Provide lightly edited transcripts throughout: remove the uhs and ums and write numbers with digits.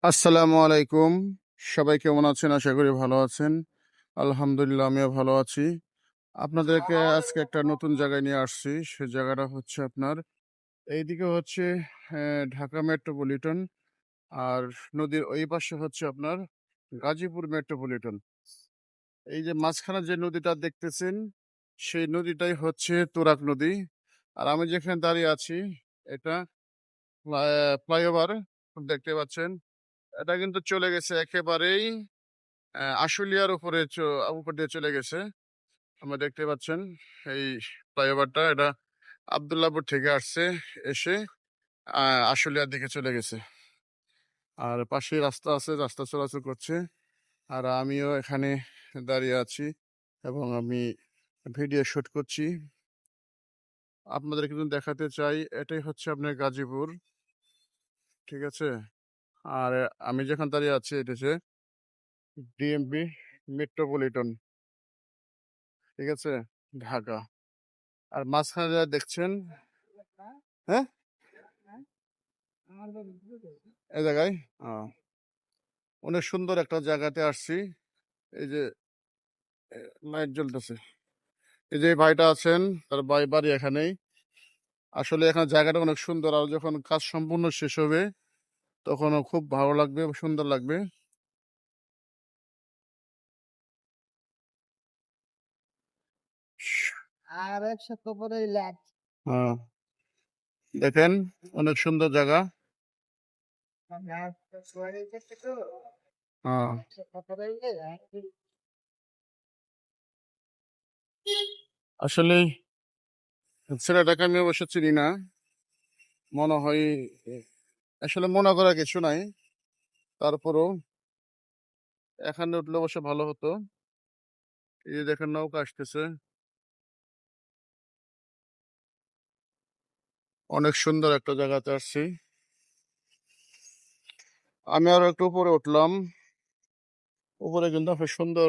আসসালামু আলাইকুম। সবাই কেমন আছেন? আশা করি ভালো আছেন। আলহামদুলিল্লাহ আমিও ভালো আছি। আপনাদেরকে আজকে একটা নতুন জায়গায় নিয়ে আসছি। সে জায়গাটা হচ্ছে আপনার এইদিকে হচ্ছে ঢাকা মেট্রোপলিটন আর নদীর ওই পাশে হচ্ছে আপনার গাজীপুর মেট্রোপলিটন। এই যে মাঝখানে যে নদীটা দেখতেছেন, সেই নদীটাই হচ্ছে তুরাগ নদী। আর আমি যেখানে দাঁড়িয়ে আছি এটা ফ্লাইওভার দেখতে পাচ্ছেন। এটা কিন্তু চলে গেছে একেবারেই আশুলিয়ার উপর দিয়ে চলে গেছে। আমরা দেখতে পাচ্ছেন এই ফ্লাইওভারটা এটা আবদুল্লাহপুর থেকে আসছে, এসে আশুলিয়ার দিকে চলে গেছে। আর পাশেই রাস্তা আছে, রাস্তা চলাচল করছে। আর আমিও এখানে দাঁড়িয়ে আছি এবং আমি ভিডিও শুট করছি। আপনাদের কিন্তু দেখাতে চাই, এটাই হচ্ছে আপনার গাজীপুর, ঠিক আছে? আর আমি যেখানে দাঁড়িয়ে আছি এটা হচ্ছে ডিএমপি মেট্রোপলিটন, ঠিক আছে? ঢাকা। আর মাঝখানে যা দেখছেন, হ্যাঁ, এই জায়গায় অনেক সুন্দর একটা জায়গাতে আসছি। এই যে লাইট জ্বলতেছে, এই যে এই ভাইটা আছেন, তার বাড়ি এখানেই। আসলে এখানে জায়গাটা অনেক সুন্দর, আর যখন কাজ সম্পূর্ণ শেষ হবে তখনও খুব ভালো লাগবে, সুন্দর লাগবে। আর ১০০ পরেই লাখ। হ্যাঁ, দেখেন অনেক সুন্দর জায়গা। হ্যাঁ, আসলে ছেলেটাকে আমি অবশ্য চিনি না, মনে হয় আসলে মনে করার কিছু নাই, তারপরও এখানে উঠলে অবশ্য ভালো হতো। এই যে দেখেন নৌকা আসতেছে, অনেক সুন্দর একটা জায়গাতে আসছি। আমি আরো একটু উপরে উঠলাম, উপরে কিন্তু বেশ সুন্দর।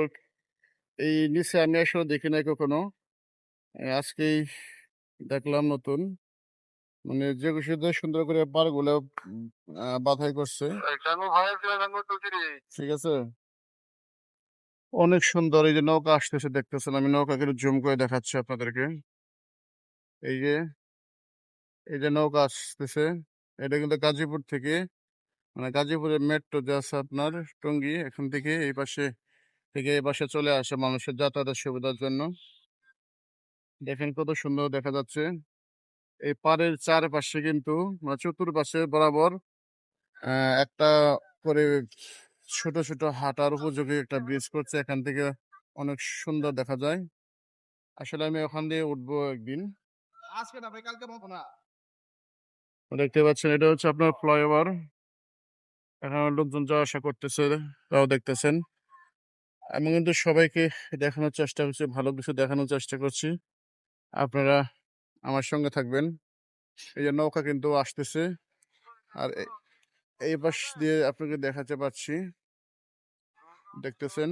এই নিচে আমি আসলে দেখি নাই কখনো, আজকেই দেখলাম নতুন। মানে যে খুশিতে সুন্দর করে পার গুলো বাধাই করছে, ঠিক আছে? অনেক সুন্দর। এই যে নৌকা আসতেছে দেখতেছেন, আমি নৌকাকে জুম করে দেখাচ্ছি আপনাদেরকে। এই যে এই যে নৌকা আসতেছে, এটা কিন্তু গাজীপুর থেকে, মানে গাজীপুরের মেট্রো যে আছে আপনার টঙ্গী, এখান থেকে এই পাশে এই পাশে চলে আসে মানুষের যাতায়াতের সুবিধার জন্য। দেখেন কত সুন্দর দেখা যাচ্ছে। এই পাড়ের চারপাশে কিন্তু মানে চতুর্পাশে বরাবর একটা করে ছোট ছোট হাঁটার উপযোগী একটা ব্রিজ করছে, এখান থেকে অনেক সুন্দর দেখা যায়। আসলে আমি ওখান দিয়ে উঠবো একদিন। আজকে না ভাই, কালকে পাবো না। দেখতে পাচ্ছেন এটা হচ্ছে আপনার ফ্লাইওভার, এখানে লোকজন যাওয়া আসা করতেছে, তাও দেখতেছেন। আমি কিন্তু সবাইকে দেখানোর চেষ্টা করছি, ভালো কিছু দেখানোর চেষ্টা করছি। আপনারা আমার সঙ্গে থাকবেন। এই যে নৌকা কিন্তু আসতেছে, আর এই পাশ দিয়ে আপনাকে দেখাতে পাচ্ছি, দেখতেছেন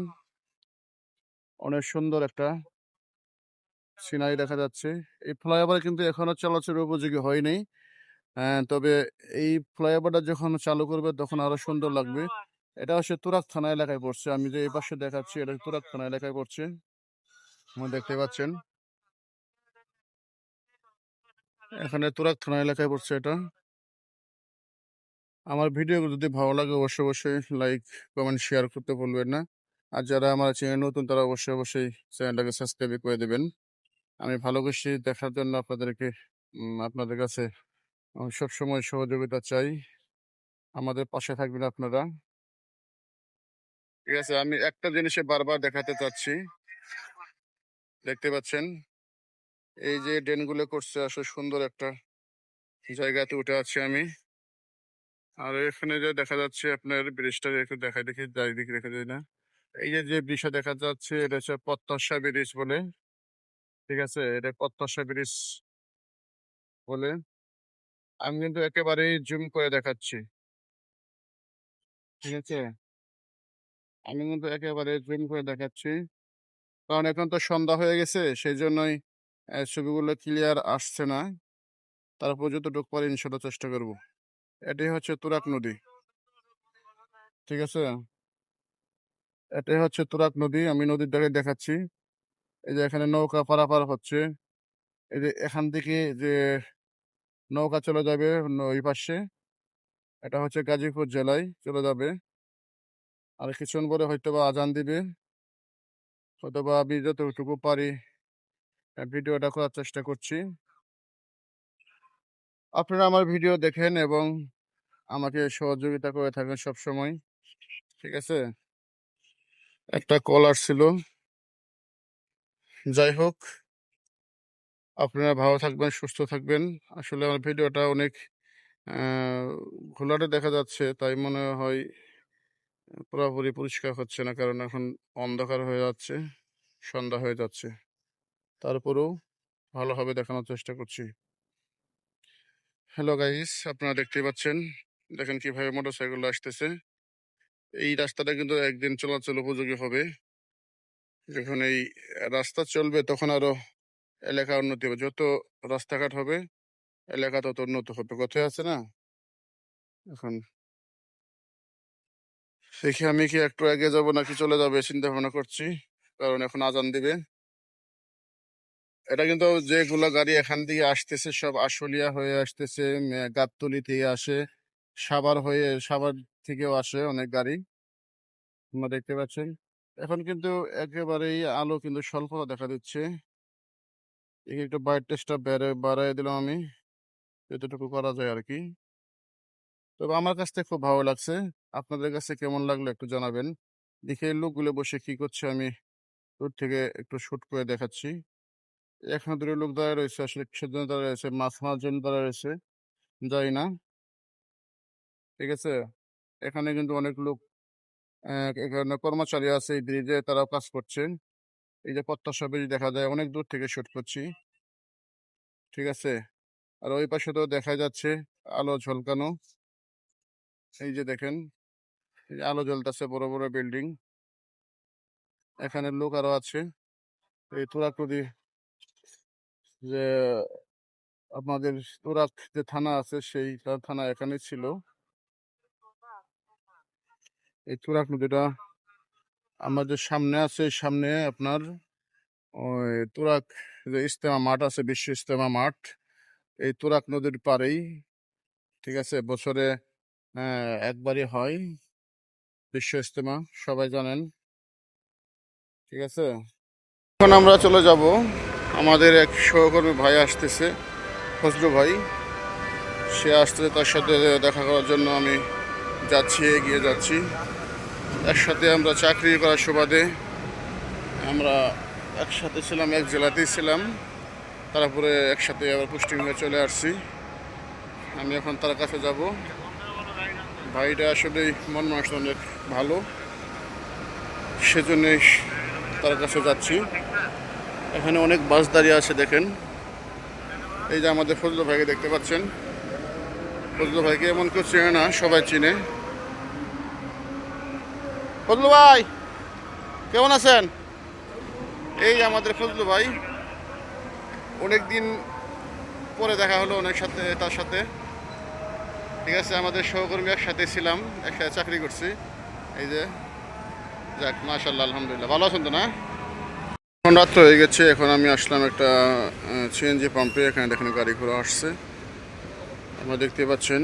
অনেক সুন্দর একটা সিনারি দেখা যাচ্ছে। এই ফ্লাইওভার কিন্তু এখনো চলাচলের উপযোগী হয়নি, তবে এই ফ্লাইওভারটা যখন চালু করবে তখন আরো সুন্দর লাগবে। এটা হচ্ছে তুরাগ থানা এলাকায় পড়ছে, আমি যে এই পাশে দেখাচ্ছি এটা তুরাগ থানা এলাকায় পড়ছে, আপনারা দেখতে পাচ্ছেন। এখানে তুরাগ থানা এলাকায় পড়ছে এটা। আমার ভিডিও যদি ভালো লাগে অবশ্যই অবশ্যই লাইক, কমেন্ট, শেয়ার করতে ভুলবেন না। আর যারা আমার চ্যানেল নতুন তারা অবশ্যই অবশ্যই চ্যানেলটাকে সাবস্ক্রাইব করে দেবেন। আমি ভালো কিছু দেখার জন্য আপনাদেরকে আপনাদের কাছে সবসময় সহযোগিতা চাই। আমাদের পাশে থাকবেন আপনারা, ঠিক আছে? আমি একটা জিনিসে বারবার দেখাতে চাচ্ছি, দেখতে পাচ্ছেন এই যে ড্রেনগুলো করছে, আসলে সুন্দর একটা জায়গাতে উঠে আছি আমি। আর এখানে যে দেখা যাচ্ছে আপনার ব্রিজটা একটু দেখাই, দেখি চারিদিকে দেখা যায় না। এই যে যে ব্রিজটা দেখা যাচ্ছে এটা হচ্ছে প্রত্যাশা ব্রিজ বলে, ঠিক আছে? এটা প্রত্যাশা ব্রিজ বলে। আমি কিন্তু একেবারেই জুম করে দেখাচ্ছি, ঠিক আছে? আমি কিন্তু একেবারে জুম করে দেখাচ্ছি, কারণ এখন তো সন্ধ্যা হয়ে গেছে, সেই জন্যই ছবিগুলো ক্লিয়ার আসছে না। তারপর যতটুকু পারি ইনশাল্লাহ চেষ্টা করব। এটাই হচ্ছে তুরাগ নদী। ঠিক আছে, এটাই হচ্ছে তুরাগ নদী। আমি নদীর ধারে দেখাচ্ছি। এই যে এখানে নৌকা পারাপার হচ্ছে। এই যে এখান থেকে যে নৌকা চলে যাবে ওই পাশে, এটা হচ্ছে গাজীপুর জেলায় চলে যাবে। আর কিছুক্ষণ পরে হয়তো বা আজান দিবে, হয়তো বা আমি যতটুকু পারি ভিডিওটা করার চেষ্টা করছি। আপনারা আমার ভিডিও দেখেন এবং আমাকে সহযোগিতা করে থাকেন সব সময়। ঠিক আছে, একটা কল আসছিল। যাই হোক, আপনারা ভালো থাকবেন, সুস্থ থাকবেন। আসলে আমার ভিডিওটা অনেক আহ, ঘোলাটে দেখা যাচ্ছে, তাই মনে হয় পুরোপুরি পরিষ্কার হচ্ছে না, কারণ এখন অন্ধকার হয়ে যাচ্ছে, সন্ধ্যা হয়ে যাচ্ছে। তারপরেও ভালোভাবে দেখানোর চেষ্টা করছি। হ্যালো গাইস, আপনারা দেখতেই পাচ্ছেন, দেখেন কিভাবে মোটরসাইকেল আসতেছে। এই রাস্তাটা কিন্তু একদিন চলাচল উপযোগী হবে। যখন এই রাস্তা চলবে তখন আরো এলাকা উন্নতি হবে। যত রাস্তাঘাট হবে এলাকা তত উন্নত হবে, কথায় আছে না? এখন দেখি আমি কি একটু এগিয়ে যাবো নাকি চলে যাবে চিন্তা ভাবনা করছি, কারণ এখন আজান দিবে। এটা কিন্তু যেগুলো গাড়ি এখান থেকে আসতেছে সব আশুলিয়া হয়ে আসতেছে, গাবতলী থেকে আসে, সাভার থেকেও আসে অনেক গাড়ি, আপনারা দেখতে পাচ্ছেন। এখন কিন্তু একেবারেই আলো কিন্তু স্বল্পতা দেখা দিচ্ছে। এই একটু ব্রাইটনেসটা বাড়াই দিলাম আমি, যতটুকু করা যায় আর কি। তবে আমার কাছ থেকে খুব ভালো লাগছে। আপনাদের কাছে কেমন লাগলো একটু জানাবেন। দেখে এই লোকগুলো বসে কি করছে আমি দূর থেকে একটু শুট করে দেখাচ্ছি। এখানে দুটো লোক দাঁড়ায় রয়েছে, আসলে কিসের জন্য দাঁড়ায় রয়েছে, মাছ মারার জন্য দাঁড়ায় রয়েছে, জানি না। ঠিক আছে, এখানে কিন্তু অনেক লোক এখানে কর্মচারী আছে এই ব্রিজে, তারা কাজ করছে। এই যে প্রত্যাশা ব্রিজ দেখা যায়, অনেক দূর থেকে শুট করছি। ঠিক আছে, আর ওই পাশে তো দেখা যাচ্ছে আলো ঝলকানো। এই যে দেখেন, এই যে আলো জ্বলতেছে, বড় বড় বিল্ডিং। এখানে লোক আরো আছে। এই তুরাগ নদী যে আপনাদের তুরাগ যে থানা আছে, সেই থানা এখানে ছিল। এই তুরাগ নদীটা আমাদের সামনে আছে, সামনে আপনার ওই তুরাগ যে ইজতেমা মাঠ আছে, বিশ্ব ইজতেমা মাঠ, এই তুরাগ নদীর পাড়েই। ঠিক আছে, বছরে একবারই হয় বিশ্ব ইজতেমা, সবাই জানেন। ঠিক আছে, এখন আমরা চলে যাব, আমাদের এক সহকর্মী ভাই আসতেছে, ফজলু ভাই, সে আসতেছে, তার সাথে দেখা করার জন্য আমি যাচ্ছি, এগিয়ে যাচ্ছি। একসাথে আমরা চাকরি করার সুবাদে আমরা একসাথে ছিলাম, এক জেলাতেই ছিলাম, তারপরে একসাথে আবার পোস্টিং হয়ে চলে আসছি। আমি এখন তার কাছে যাব। ভাইটা আসলে মন মানুষ অনেক ভালো, সেজন্যই তার কাছে যাচ্ছি। এখানে অনেক বাস দাঁড়িয়ে আছে, দেখেন। এই যে আমাদের ফজলু ভাইকে দেখতে পাচ্ছেন, ফজলু ভাইকে এমন কেউ চেনে না, সবাই চিনে। ফজলু ভাই কেমন আছেন? এই যে আমাদের ফজলু ভাই, অনেক দিন পরে দেখা হলো তার সাথে। ঠিক আছে, আমাদের সহকর্মী একসাথে ছিলাম, একসাথে চাকরি করছি। এই যে, যাক মাশাআল্লাহ, আলহামদুলিল্লাহ, ভালো আছেন তো না? এখন রাত্র হয়ে গেছে, এখন আমি আসলাম একটা সিএনজি পাম্পে। এখানে দেখেন গাড়ি ঘোড়া আসছে, আপনারা দেখতে পাচ্ছেন।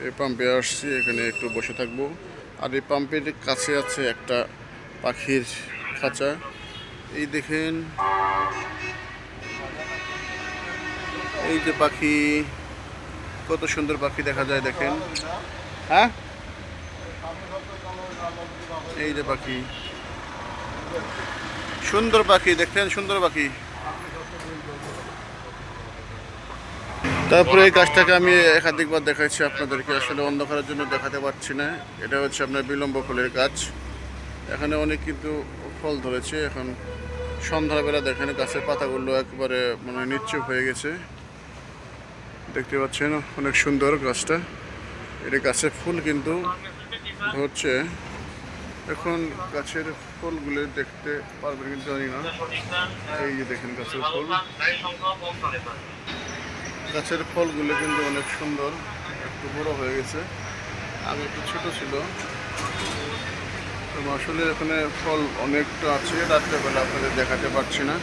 এই পাম্পে আসছি, এখানে একটু বসে থাকবো। আর এই পাম্পের কাছে আছে একটা পাখির খাঁচা। এই দেখেন, এই যে পাখি, কত সুন্দর পাখি দেখা যায়, দেখেন। হ্যাঁ, এই যে পাখি, সুন্দর পাখি, দেখেন সুন্দর পাখি। তারপরে এই গাছটাকে আমি একাধিকবার দেখাচ্ছি আপনাদেরকে, আসলে অন্ধকারের জন্য দেখাতে পারছি না। এটা হচ্ছে আপনার বিলম্ব ফুলের গাছ। এখানে অনেক কিন্তু ফল ধরেছে। এখন সন্ধ্যাবেলা দেখেন গাছের পাতাগুলো একেবারে মানে নিশ্চুপ হয়ে গেছে, দেখতে পাচ্ছেন, অনেক সুন্দর গাছটা। এটা গাছের ফুল কিন্তু ধরছে। এখন গাছের ফুলগুলো দেখতে পারবেন কিন্তু জানি না। এই যে দেখেন গাছের ফুল, গাছের ফলগুলো কিন্তু অনেক সুন্দর, একটু বড় হয়ে গেছে, আগে একটু ছোট ছিল। তো আসলে এখানে ফল অনেকটা আছে, রাত্রেবেলা আপনাদের দেখাতে পারছি না,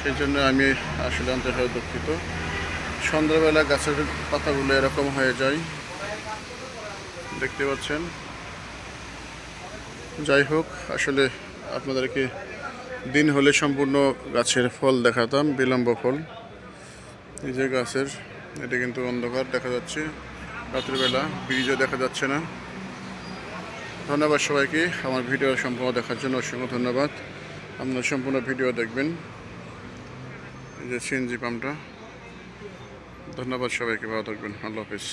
সেই জন্য আমি আসলে আন্তরিকভাবে দুঃখিত। সন্ধ্যাবেলা গাছের পাতাগুলো এরকম হয়ে যায়, দেখতে পাচ্ছেন। যাই হোক, আসলে আপনাদেরকে দিন হলে সম্পূর্ণ গাছের ফল দেখাতাম, বিলম্ব ফল। এই যে গাছের, এটা কিন্তু অন্ধকার দেখা যাচ্ছে, রাত্রিবেলা ব্রিজও দেখা যাচ্ছে না। ধন্যবাদ সবাইকে আমার ভিডিও সম্পূর্ণ দেখার জন্য, অসংখ্য ধন্যবাদ। আপনারা সম্পূর্ণ ভিডিও দেখবেন। এই যে সিএনজি পাম্পটা। ধন্যবাদ সবাইকে, ভালো থাকবেন, আল্লাহ হাফিজ।